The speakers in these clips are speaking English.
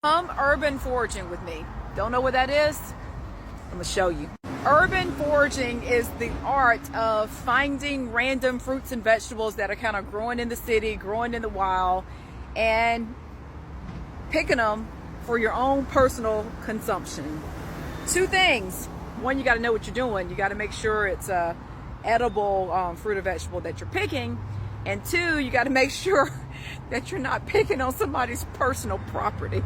Come urban foraging with me. Don't know what that is? I'm gonna show you. Urban foraging is the art of finding random fruits and vegetables that are kind of growing in the city, growing in the wild, and picking them for your own personal consumption. Two things. One, you gotta know what you're doing. You gotta make sure it's a edible fruit or vegetable that you're picking. And two, you gotta make sure that you're not picking on somebody's personal property.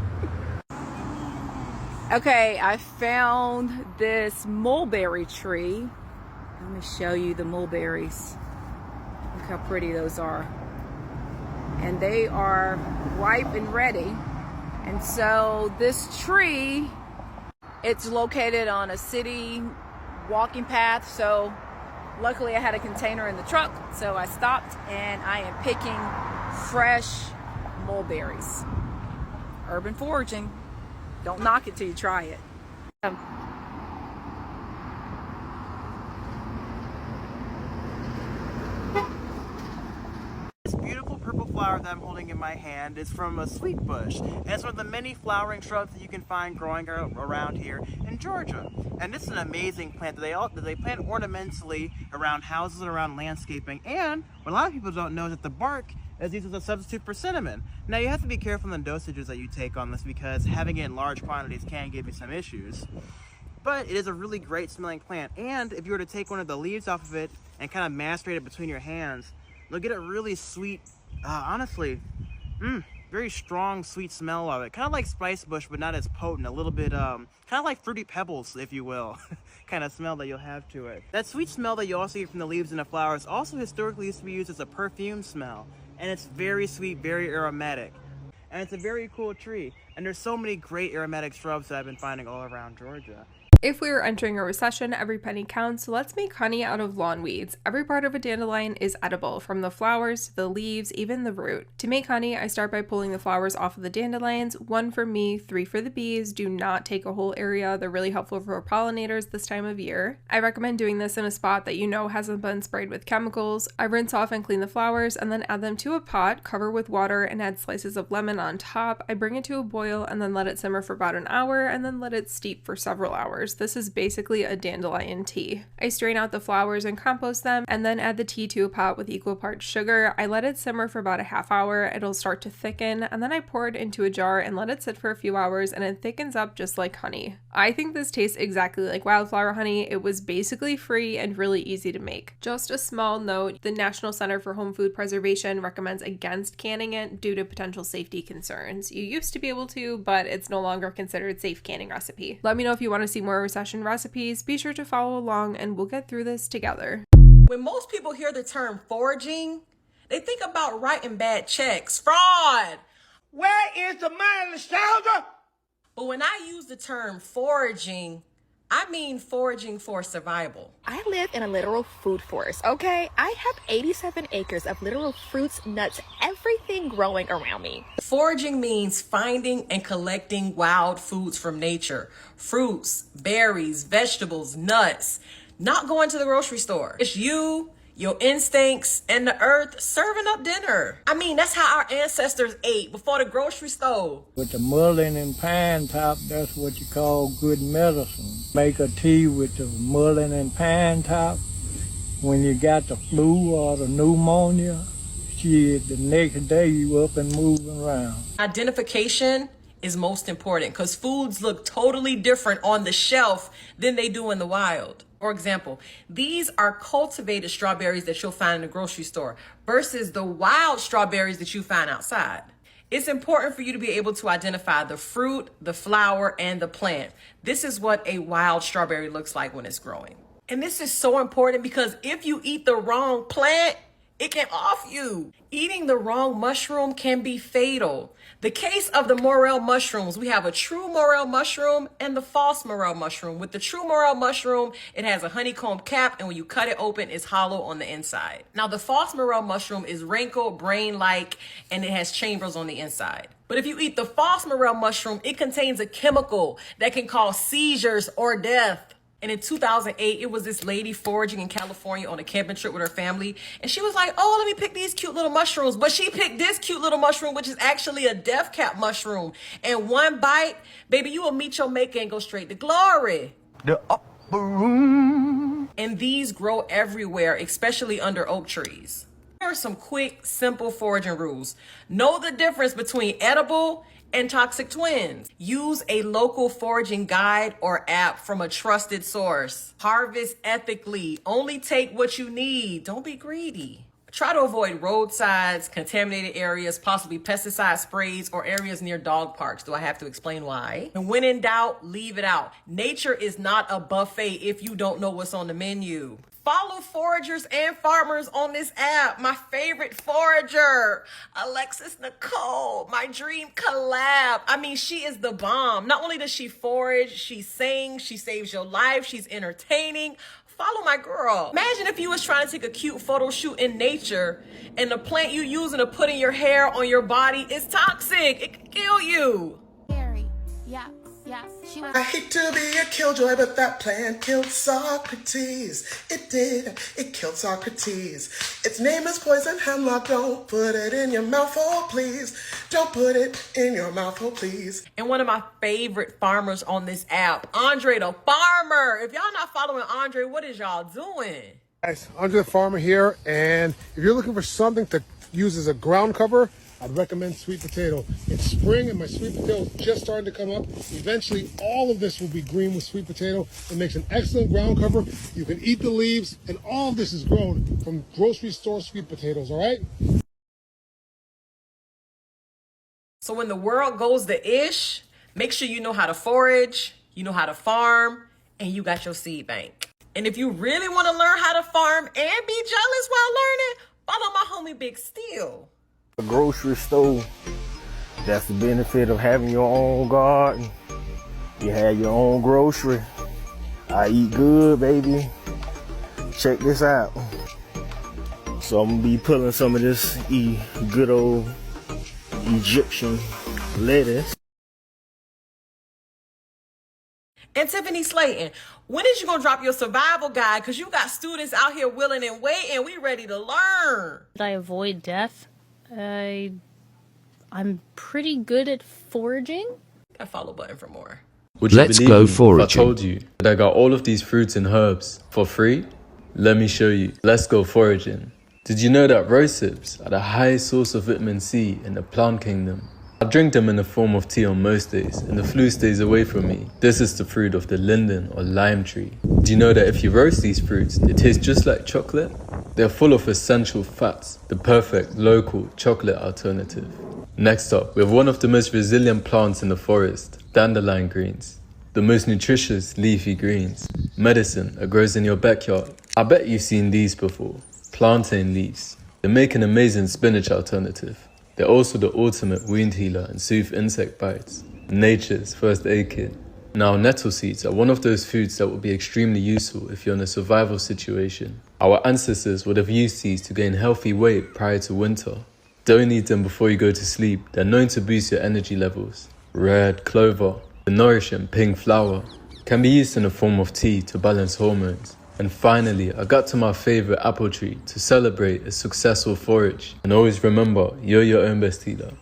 Okay, I found this mulberry tree. Let me show you the mulberries. Look how pretty those are. And they are ripe and ready. And so this tree, it's located on a city walking path. So luckily I had a container in the truck. So I stopped and I am picking fresh mulberries. Urban foraging. Don't knock it till you try it. This beautiful purple flower that I'm holding in my hand is from a sweet bush. And it's one of the many flowering shrubs that you can find growing around here in Georgia. And this is an amazing plant that they plant ornamentally around houses and around landscaping. And what a lot of people don't know is that the bark is used as a substitute for cinnamon. Now you have to be careful in the dosages that you take on this because having it in large quantities can give you some issues. But it is a really great smelling plant. And if you were to take one of the leaves off of it and kind of macerate it between your hands, you'll get a really sweet, honestly, very strong sweet smell of it. Kind of like spice bush, but not as potent. A little bit, kind of like fruity pebbles, if you will, kind of smell that you'll have to it. That sweet smell that you also get from the leaves and the flowers also historically used to be used as a perfume smell. And it's very sweet, very aromatic. And it's a very cool tree. And there's so many great aromatic shrubs that I've been finding all around Georgia. If we were entering a recession, every penny counts, so let's make honey out of lawn weeds. Every part of a dandelion is edible, from the flowers to the leaves, even the root. To make honey, I start by pulling the flowers off of the dandelions, 1 for me, 3 for the bees. Do not take a whole area, they're really helpful for pollinators this time of year. I recommend doing this in a spot that you know hasn't been sprayed with chemicals. I rinse off and clean the flowers, and then add them to a pot, cover with water, and add slices of lemon on top. I bring it to a boil, and then let it simmer for about an hour, and then let it steep for several hours. This is basically a dandelion tea. I strain out the flowers and compost them, and then add the tea to a pot with equal parts sugar. I let it simmer for about a half hour. It'll start to thicken, and then I pour it into a jar and let it sit for a few hours, and it thickens up just like honey. I think this tastes exactly like wildflower honey. It was basically free and really easy to make. Just a small note, the National Center for Home Food Preservation recommends against canning it due to potential safety concerns. You used to be able to, but it's no longer considered safe canning recipe. Let me know if you want to see more recession recipes. Be sure to follow along and we'll get through this together. When most people hear the term foraging, they think about writing bad checks, fraud. Where is the money, soldier? But when I use the term foraging, I mean foraging for survival. I live in a literal food forest, okay? I have 87 acres of literal fruits, nuts, everything growing around me. Foraging means finding and collecting wild foods from nature. Fruits, berries, vegetables, nuts. Not going to the grocery store. It's you, your instincts, and the earth serving up dinner. I mean, that's how our ancestors ate before the grocery store. With the mullein and pine top, that's what you call good medicine. Make a tea with the mullein and pine top. When you got the flu or the pneumonia, shit, the next day you up and moving around. Identification is most important because foods look totally different on the shelf than they do in the wild. For example, these are cultivated strawberries that you'll find in the grocery store versus the wild strawberries that you find outside. It's important for you to be able to identify the fruit, the flower, and the plant. This is what a wild strawberry looks like when it's growing. And this is so important because if you eat the wrong plant, it can off you. Eating the wrong mushroom can be fatal. The case of the morel mushrooms, we have a true morel mushroom and the false morel mushroom. With the true morel mushroom, it has a honeycomb cap, and when you cut it open, it's hollow on the inside. Now, the false morel mushroom is wrinkled, brain-like, and it has chambers on the inside. But if you eat the false morel mushroom, it contains a chemical that can cause seizures or death. And in 2008, it was this lady foraging in California on a camping trip with her family. And she was like, oh, let me pick these cute little mushrooms. But she picked this cute little mushroom, which is actually a death cap mushroom. And one bite, baby, you will meet your maker and go straight to glory. The upper room. And these grow everywhere, especially under oak trees. Here are some quick, simple foraging rules. Know the difference between edible and toxic twins. Use a local foraging guide or app from a trusted source. Harvest ethically. Only take what you need. Don't be greedy. Try to avoid roadsides, contaminated areas, possibly pesticide sprays, or areas near dog parks. Do I have to explain why? And when in doubt, leave it out. Nature is not a buffet if you don't know what's on the menu. Follow foragers and farmers on this app. My favorite forager, Alexis Nicole, my dream collab. I mean, she is the bomb. Not only does she forage, she sings, she saves your life, she's entertaining. Follow my girl. Imagine if you was trying to take a cute photo shoot in nature and the plant you using to put in your hair on your body is toxic. It could kill you. Harry, yeah. She was. I hate to be a killjoy, but that plan killed Socrates. It did. It killed Socrates. Its name is poison hemlock. Don't put it in your mouth, oh please. Don't put it in your mouth, oh please. And one of my favorite farmers on this app, Andre the Farmer. If y'all not following Andre, what is y'all doing? Guys, Andre the Farmer here, and if you're looking for something to use as a ground cover, I'd recommend sweet potato. It's spring and my sweet potato is just starting to come up. Eventually, all of this will be green with sweet potato. It makes an excellent ground cover. You can eat the leaves, and all of this is grown from grocery store sweet potatoes, all right? So when the world goes to ish, make sure you know how to forage, you know how to farm, and you got your seed bank. And if you really want to learn how to farm and be jealous while learning, follow my homie Big Steel. A grocery store. That's the benefit of having your own garden. You have your own grocery. I eat good, baby. Check this out. So I'm gonna be pulling some of this good old Egyptian lettuce. And Tiffany Slayton, when is you gonna drop your survival guide? Because you got students out here willing and waiting. We ready to learn. Did I avoid death? I'm pretty good at foraging. Got a follow button for more. Would Let's go foraging. If I told you that I got all of these fruits and herbs for free? Let me show you. Let's go foraging. Did you know that rosehip are the highest source of vitamin C in the plant kingdom? I drink them in the form of tea on most days, and the flu stays away from me. This is the fruit of the linden or lime tree. Do you know that if you roast these fruits, they taste just like chocolate? They're full of essential fats, the perfect local chocolate alternative. Next up, we have one of the most resilient plants in the forest, dandelion greens. The most nutritious leafy greens. Medicine that grows in your backyard. I bet you've seen these before. Plantain leaves. They make an amazing spinach alternative. They're also the ultimate wound healer and soothe insect bites. Nature's first aid kit. Now, nettle seeds are one of those foods that will be extremely useful if you're in a survival situation. Our ancestors would have used these to gain healthy weight prior to winter. Don't eat them before you go to sleep. They're known to boost your energy levels. Red clover, the nourishing pink flower, can be used in the form of tea to balance hormones. And finally, I got to my favorite apple tree to celebrate a successful forage. And always remember, you're your own best healer.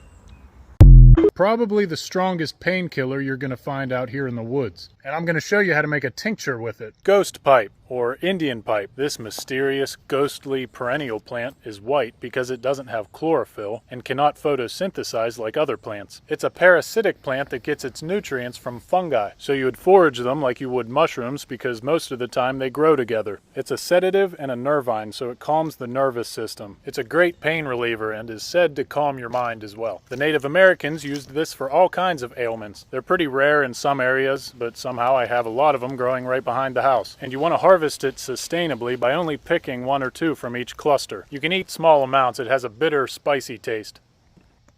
Probably the strongest painkiller you're going to find out here in the woods. And I'm going to show you how to make a tincture with it. Ghost pipe, or Indian pipe. This mysterious, ghostly perennial plant is white because it doesn't have chlorophyll and cannot photosynthesize like other plants. It's a parasitic plant that gets its nutrients from fungi. So you would forage them like you would mushrooms because most of the time they grow together. It's a sedative and a nervine, so it calms the nervous system. It's a great pain reliever and is said to calm your mind as well. The Native Americans used this for all kinds of ailments. They're pretty rare in some areas, but somehow I have a lot of them growing right behind the house. And you want to harvest it sustainably by only picking 1 or 2 from each cluster. You can eat small amounts. It has a bitter, spicy taste.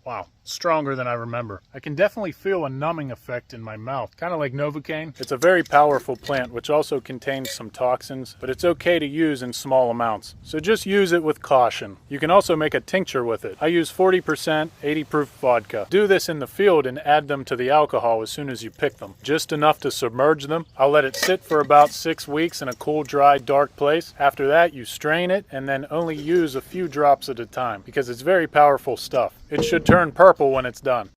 Wow. stronger than I remember. I can definitely feel a numbing effect in my mouth, kind of like Novocaine. It's a very powerful plant which also contains some toxins, but it's okay to use in small amounts. So just use it with caution. You can also make a tincture with it. I use 40% 80 proof vodka. Do this in the field and add them to the alcohol as soon as you pick them. Just enough to submerge them. I'll let it sit for about 6 weeks in a cool, dry, dark place. After that, you strain it and then only use a few drops at a time because it's very powerful stuff. It should turn purple when it's done.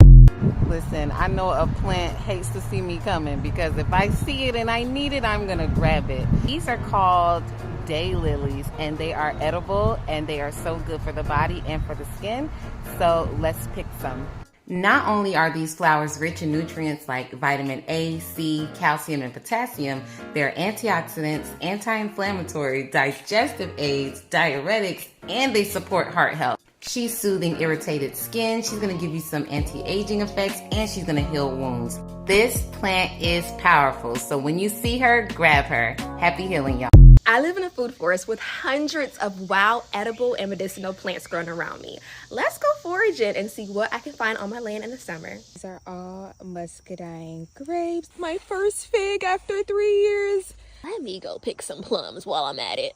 Listen, I know a plant hates to see me coming because if I see it and I need it, I'm gonna grab it. These are called daylilies and they are edible and they are so good for the body and for the skin. So let's pick some. Not only are these flowers rich in nutrients like vitamin A, C, calcium, and potassium, they're antioxidants, anti-inflammatory, digestive aids, diuretics, and they support heart health. She's soothing irritated skin, she's gonna give you some anti-aging effects, and she's gonna heal wounds. This plant is powerful, so when you see her, grab her. Happy healing, y'all. I live in a food forest with hundreds of wild, edible, and medicinal plants growing around me. Let's go foraging and see what I can find on my land in the summer. These are all muscadine grapes. My first fig after 3 years. Let me go pick some plums while I'm at it.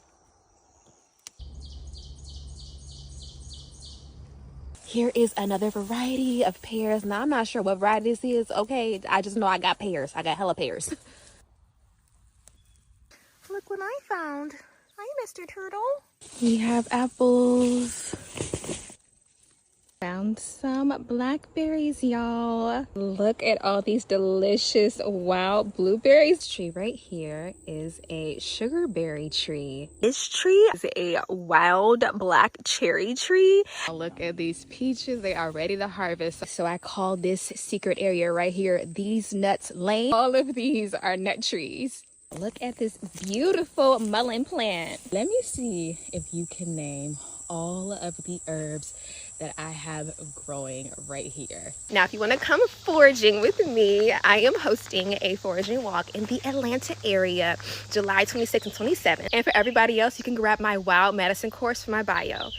Here is another variety of pears. Now, I'm not sure what variety this is. Okay, I just know I got pears. I got hella pears. Look what I found. Hi, Mr. Turtle. We have apples. Found some blackberries, y'all. Look at all these delicious wild blueberries. Tree right here is a sugarberry tree. This tree is a wild black cherry tree. Look at these peaches. They are ready to harvest. So I call this secret area right here These Nuts Lane. All of these are nut trees. Look at this beautiful mullein plant. Let me see if you can name all of the herbs that I have growing right here. Now, if you want to come foraging with me, I am hosting a foraging walk in the Atlanta area, July 26th and 27th. And for everybody else, you can grab my Wild Medicine course from my bio.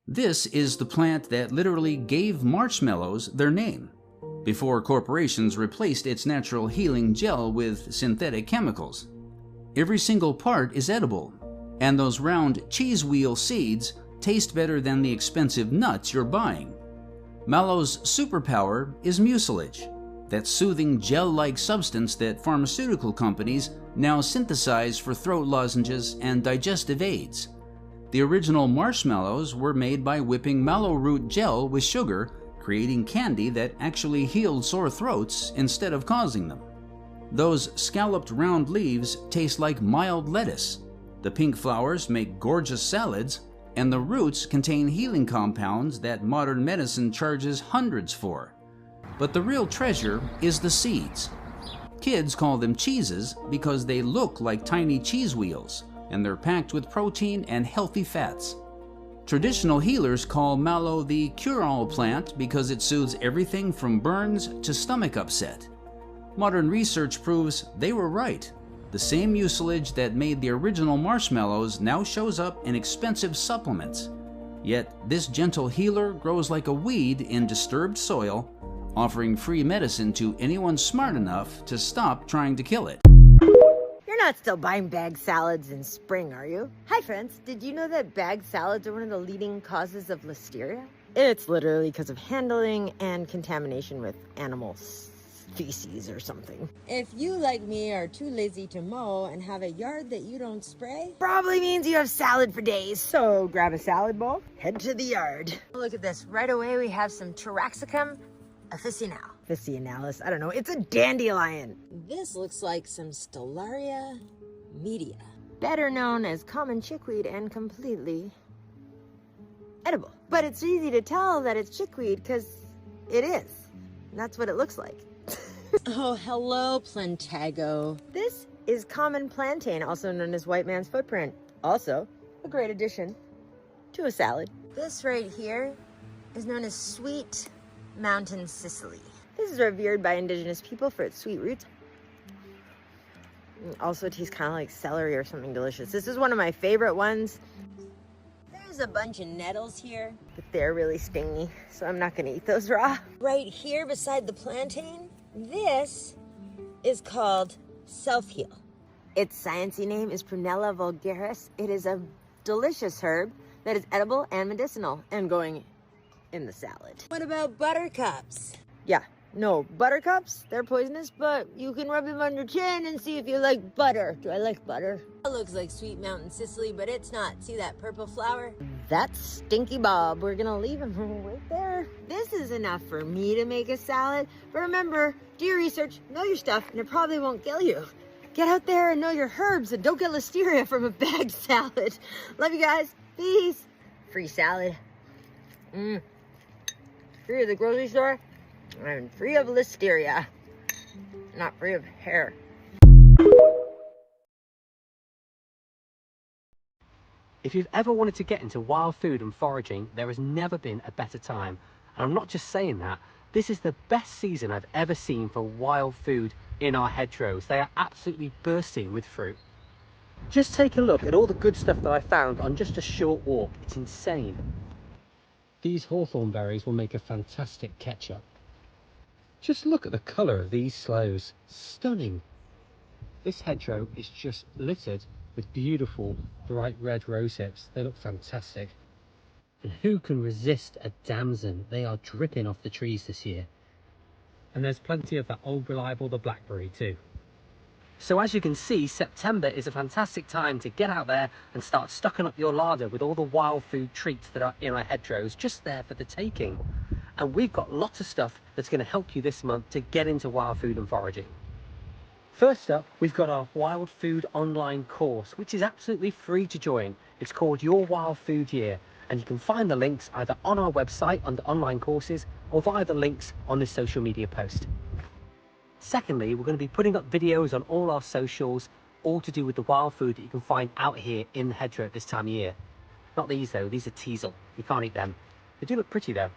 This is the plant that literally gave marshmallows their name, before corporations replaced its natural healing gel with synthetic chemicals. Every single part is edible, and those round cheese wheel seeds taste better than the expensive nuts you're buying. Mallow's superpower is mucilage, that soothing gel-like substance that pharmaceutical companies now synthesize for throat lozenges and digestive aids. The original marshmallows were made by whipping mallow root gel with sugar, creating candy that actually healed sore throats instead of causing them. Those scalloped round leaves taste like mild lettuce. The pink flowers make gorgeous salads, and the roots contain healing compounds that modern medicine charges hundreds for. But the real treasure is the seeds. Kids call them cheeses because they look like tiny cheese wheels, and they're packed with protein and healthy fats. Traditional healers call mallow the cure-all plant because it soothes everything from burns to stomach upset. Modern research proves they were right. The same mucilage that made the original marshmallows now shows up in expensive supplements. Yet this gentle healer grows like a weed in disturbed soil, offering free medicine to anyone smart enough to stop trying to kill it. You're not still buying bag salads in spring, are you? Hi friends, did you know that bag salads are one of the leading causes of listeria? It's literally because of handling and contamination with animals. Feces or something. If you, like me, are too lazy to mow and have a yard that you don't spray, probably means you have salad for days. So grab a salad bowl, head to the yard. Look at this. Right away we have some Taraxacum officinale. Officinalis, I don't know. It's a dandelion. This looks like some Stellaria media, better known as common chickweed and completely edible. But it's easy to tell that it's chickweed because it is. That's what it looks like. Oh, hello, Plantago. This is common plantain, also known as white man's footprint. Also, a great addition to a salad. This right here is known as sweet mountain Sicily. This is revered by indigenous people for its sweet roots. It also tastes kind of like celery or something delicious. This is one of my favorite ones. There's There's a bunch of nettles here, but they're really stingy, so I'm not gonna eat those raw. Right here beside the plantain, this is called self-heal. Its sciencey name is Prunella vulgaris. It is a delicious herb that is edible and medicinal and going in the salad. What about buttercups? Yeah, no, buttercups, they're poisonous, but you can rub them on your chin and see if you like butter. Do I like butter? It looks like sweet mountain Sicily, but it's not. See that purple flower? That's Stinky Bob. We're gonna leave him right there. This is enough for me to make a salad, but remember, do your research, know your stuff, and it probably won't kill you. Get out there and know your herbs and don't get listeria from a bagged salad. Love you guys. Peace. Free salad. Free of the grocery store. I'm free of listeria. Not free of hair. If you've ever wanted to get into wild food and foraging, there has never been a better time. And I'm not just saying that. This is the best season I've ever seen for wild food in our hedgerows. They are absolutely bursting with fruit. Just take a look at all the good stuff that I found on just a short walk. It's insane. These hawthorn berries will make a fantastic ketchup. Just look at the colour of these sloes. Stunning. This hedgerow is just littered with beautiful bright red rose hips. They look fantastic. And who can resist a damson? They are dripping off the trees this year. And there's plenty of that old reliable, the blackberry too. So as you can see, September is a fantastic time to get out there and start stocking up your larder with all the wild food treats that are in our hedgerows, just there for the taking. And we've got lots of stuff that's going to help you this month to get into wild food and foraging. First up, we've got our wild food online course, which is absolutely free to join. It's called Your Wild Food Year, and you can find the links either on our website under online courses or via the links on this social media post. Secondly, we're going to be putting up videos on all our socials, all to do with the wild food that you can find out here in the hedgerow at this time of year. Not these though, these are teasel. You can't eat them. They do look pretty though.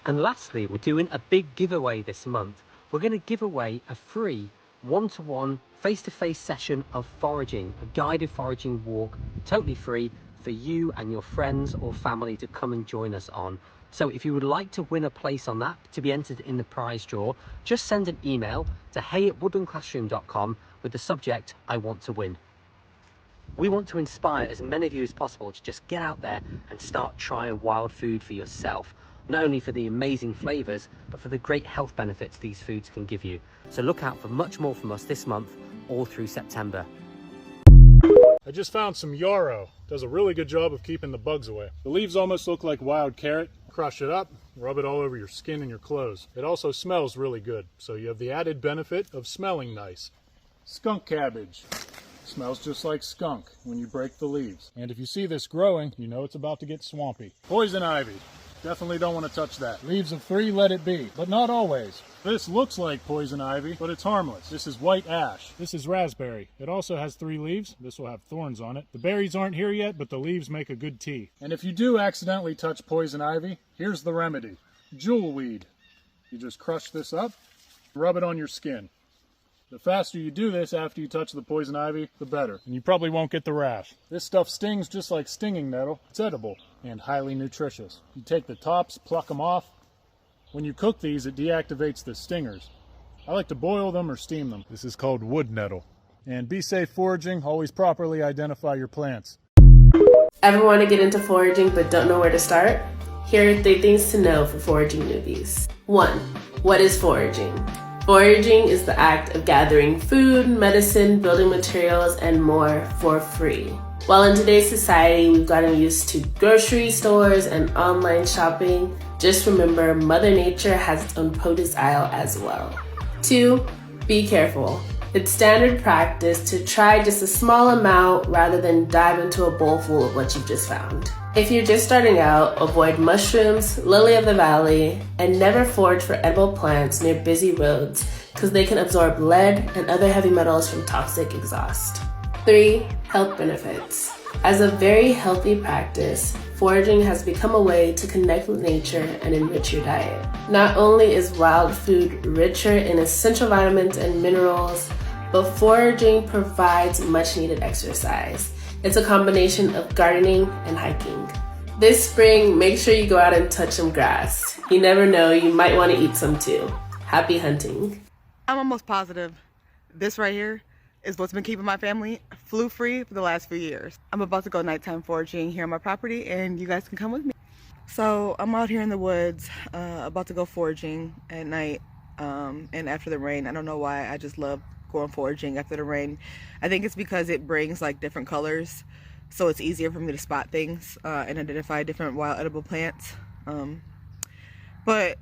And lastly, we're doing a big giveaway this month. We're going to give away a free one-to-one face-to-face session of foraging, a guided foraging walk, totally free for you and your friends or family to come and join us on. So if you would like to win a place on that to be entered in the prize draw, just send an email to hey@woodlandclassroom.com with the subject, I want to win. We want to inspire as many of you as possible to just get out there and start trying wild food for yourself. Not only for the amazing flavours, but for the great health benefits these foods can give you. So look out for much more from us this month, all through September. I just found some yarrow. Does a really good job of keeping the bugs away. The leaves almost look like wild carrot. Crush it up, rub it all over your skin and your clothes. It also smells really good, so you have the added benefit of smelling nice. Skunk cabbage. Smells just like skunk when you break the leaves. And if you see this growing, you know it's about to get swampy. Poison ivy. Definitely don't want to touch that. Leaves of 3, let it be, but not always. This looks like poison ivy, but it's harmless. This is white ash. This is raspberry. It also has 3 leaves. This will have thorns on it. The berries aren't here yet, but the leaves make a good tea. And if you do accidentally touch poison ivy, here's the remedy. Jewelweed. You just crush this up, rub it on your skin. The faster you do this after you touch the poison ivy, the better. And you probably won't get the rash. This stuff stings just like stinging nettle. It's edible and highly nutritious. You take the tops, pluck them off. When you cook these, it deactivates the stingers. I like to boil them or steam them. This is called wood nettle. And be safe foraging. Always properly identify your plants. Ever want to get into foraging but don't know where to start? Here are 3 things to know for foraging newbies. 1. What is foraging? Foraging is the act of gathering food, medicine, building materials, and more for free. While in today's society we've gotten used to grocery stores and online shopping, just remember Mother Nature has its own produce aisle as well. 2. Be careful. It's standard practice to try just a small amount rather than dive into a bowl full of what you've just found. If you're just starting out, avoid mushrooms, lily of the valley, and never forage for edible plants near busy roads because they can absorb lead and other heavy metals from toxic exhaust. 3. Health benefits. As a very healthy practice, foraging has become a way to connect with nature and enrich your diet. Not only is wild food richer in essential vitamins and minerals, but foraging provides much needed exercise. It's a combination of gardening and hiking. This spring, make sure you go out and touch some grass. You never know, you might want to eat some too. Happy hunting. I'm almost positive this right here is what's been keeping my family flu-free for the last few years. I'm about to go nighttime foraging here on my property, and you guys can come with me. So I'm out here in the woods, about to go foraging at night, and after the rain. I don't know why, I just love going foraging after the rain. I think it's because it brings like different colors, so it's easier for me to spot things and identify different wild edible plants. But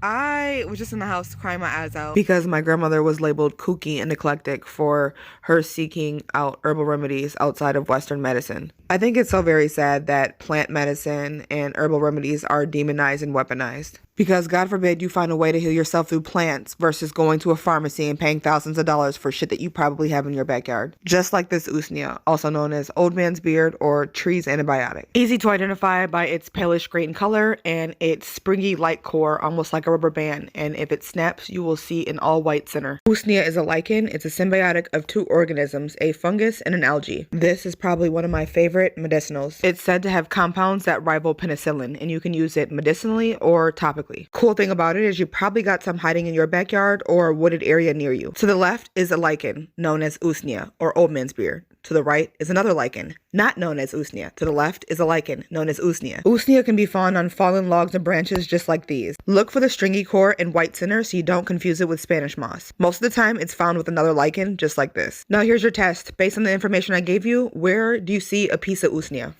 I was just in the house crying my eyes out because my grandmother was labeled kooky and eclectic for her seeking out herbal remedies outside of Western medicine. I think it's so very sad that plant medicine and herbal remedies are demonized and weaponized. Because God forbid you find a way to heal yourself through plants versus going to a pharmacy and paying thousands of dollars for shit that you probably have in your backyard. Just like this usnea, also known as old man's beard or tree's antibiotic. Easy to identify by its palish green color and its springy light core, almost like a rubber band. And if it snaps, you will see an all white center. Usnea is a lichen. It's a symbiotic of two organisms, a fungus and an algae. This is probably one of my favorite medicinals. It's said to have compounds that rival penicillin, and you can use it medicinally or topically. Cool thing about it is you probably got some hiding in your backyard or a wooded area near you. To the left is a lichen known as usnea or old man's beard. To the right is another lichen, not known as usnea. To the left is a lichen known as usnea. Usnea can be found on fallen logs and branches just like these. Look for the stringy core and white center so you don't confuse it with Spanish moss. Most of the time it's found with another lichen just like this. Now here's your test. Based on the information I gave you, where do you see a piece of usnea?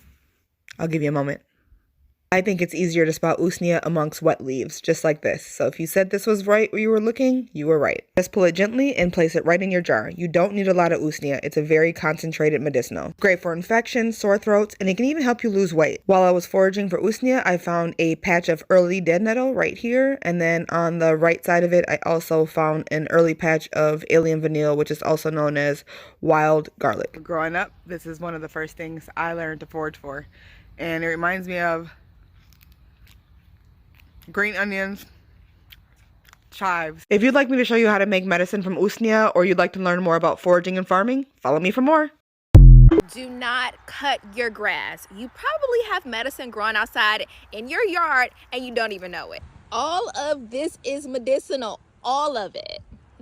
I'll give you a moment. I think it's easier to spot usnea amongst wet leaves, just like this. So if you said this was right where you were looking, you were right. Just pull it gently and place it right in your jar. You don't need a lot of usnea. It's a very concentrated medicinal. Great for infections, sore throats, and it can even help you lose weight. While I was foraging for usnea, I found a patch of early dead nettle right here. And then on the right side of it, I also found an early patch of alien vanille, which is also known as wild garlic. Growing up, this is one of the first things I learned to forage for. And it reminds me of green onions, chives. If you'd like me to show you how to make medicine from usnea, or you'd like to learn more about foraging and farming, follow me for more. Do not cut your grass. You probably have medicine growing outside in your yard and you don't even know it. All of this is medicinal, all of it.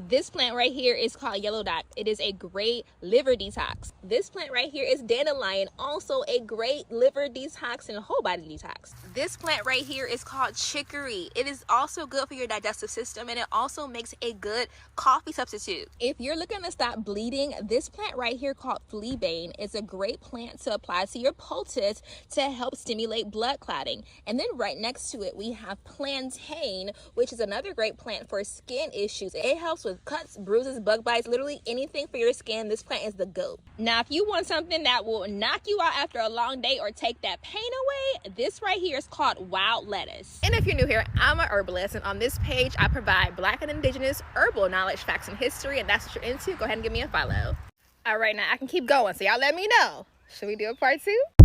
This plant right here is called yellow dock. It is a great liver detox. This plant right here is dandelion, also a great liver detox and whole body detox. This plant right here is called chicory. It is also good for your digestive system, and it also makes a good coffee substitute. If you're looking to stop bleeding, this plant right here called fleabane is a great plant to apply to your poultice to help stimulate blood clotting. And then right next to it, we have plantain, which is another great plant for skin issues. It helps with cuts, bruises, bug bites, literally anything for your skin. This plant is the GOAT. Now, if you want something that will knock you out after a long day or take that pain away, this right here is called wild lettuce. And if you're new here, I'm an herbalist, and on this page, I provide Black and Indigenous herbal knowledge, facts, and history, and that's what you're into. Go ahead and give me a follow. All right, now I can keep going, so y'all let me know. Should we do a part 2?